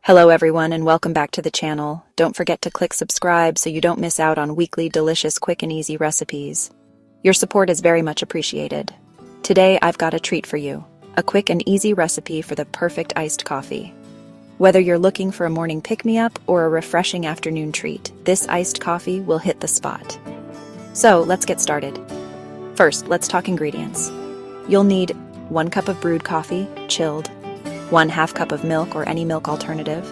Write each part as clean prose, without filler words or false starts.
Hello everyone and welcome back to the channel. Don't forget to click subscribe so you don't miss out on weekly delicious quick and easy recipes. Your support is very much appreciated. Today I've got a treat for you, a quick and easy recipe for the perfect iced coffee. Whether you're looking for a morning pick-me-up or a refreshing afternoon treat, this iced coffee will hit the spot. So let's get started. First, let's talk ingredients. You'll need 1 cup of brewed coffee, chilled, 1/2 cup of milk or any milk alternative,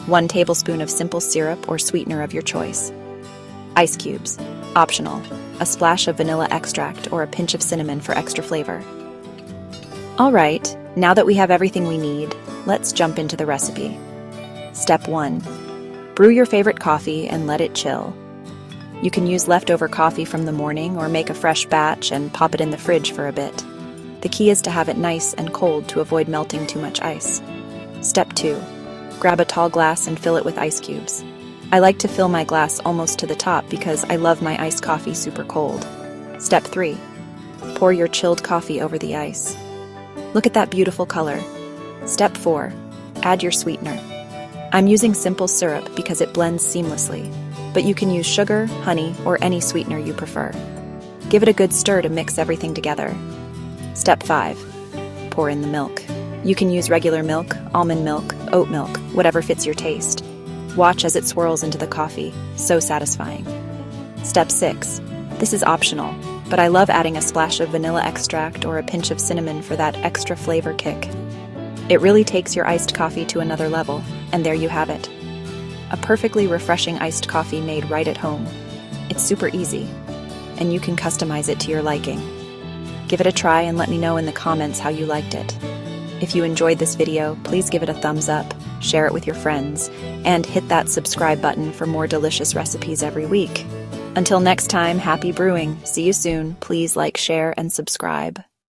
1 tablespoon of simple syrup or sweetener of your choice, ice cubes, optional, a splash of vanilla extract or a pinch of cinnamon for extra flavor. Alright, now that we have everything we need, let's jump into the recipe. Step 1. Brew your favorite coffee and let it chill. You can use leftover coffee from the morning or make a fresh batch and pop it in the fridge for a bit. The key is to have it nice and cold to avoid melting too much ice. Step 2. Grab a tall glass and fill it with ice cubes. I like to fill my glass almost to the top because I love my iced coffee super cold. Step 3. Pour your chilled coffee over the ice. Look at that beautiful color. Step 4. Add your sweetener. I'm using simple syrup because it blends seamlessly, but you can use sugar, honey, or any sweetener you prefer. Give it a good stir to mix everything together. Step 5. Pour in the milk. You can use regular milk, almond milk, oat milk, whatever fits your taste. Watch as it swirls into the coffee. So satisfying. Step 6. This is optional, but I love adding a splash of vanilla extract or a pinch of cinnamon for that extra flavor kick. It really takes your iced coffee to another level, and there you have it. A perfectly refreshing iced coffee made right at home. It's super easy, and you can customize it to your liking. Give it a try and let me know in the comments how you liked it. If you enjoyed this video, please give it a thumbs up, share it with your friends, and hit that subscribe button for more delicious recipes every week. Until next time, happy brewing. See you soon. Please like, share, and subscribe.